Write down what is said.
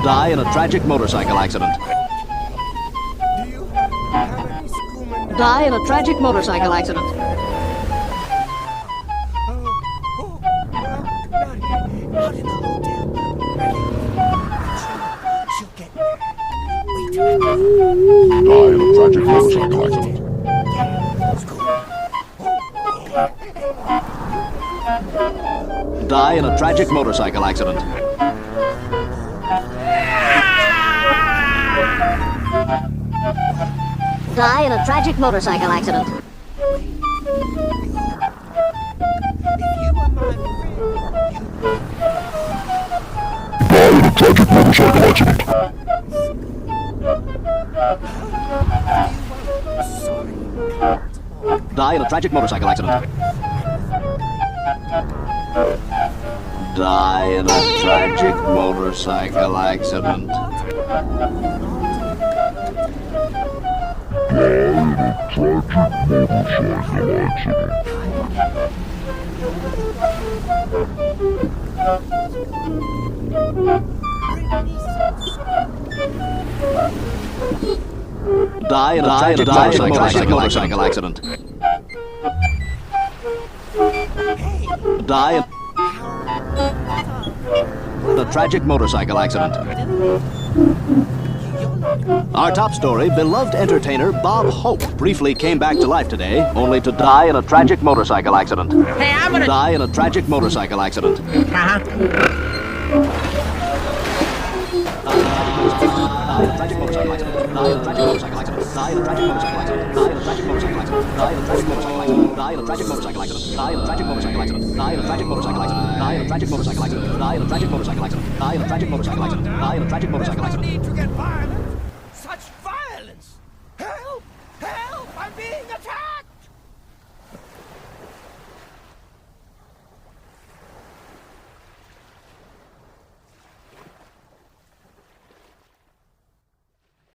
Die in a tragic motorcycle accident. Do you have any schoolmen? Die in a tragic motorcycle accident. Oh, well, not here. Out in the hotel. She'll get there. Wait. Die in a tragic motorcycle accident. Die in a tragic motorcycle accident. Die in a tragic motorcycle accident. If you were my friend, Die in a tragic motorcycle accident. Die in a tragic motorcycle accident. Die in a tragic motorcycle accident. Die in a tragic motorcycle accident. Die in a tragic motorcycle accident. Our top story, beloved entertainer Bob Hope briefly came back to life today, only to die in a tragic motorcycle accident. Hey, I'm gonna... Die in a tragic motorcycle accident. Tragic motorcycle accident. Die in a tragic motorcycle accident. Die in a tragic motorcycle accident. Die in a tragic motorcycle accident. Die in a tragic motorcycle accident. Die in a tragic motorcycle accident. Die in a tragic motorcycle accident. Die in a tragic motorcycle accident. Die in a tragic motorcycle accident. Die in a tragic motorcycle accident. Die in a tragic motorcycle accident. Die in a tragic motorcycle accident. need to get violent. Such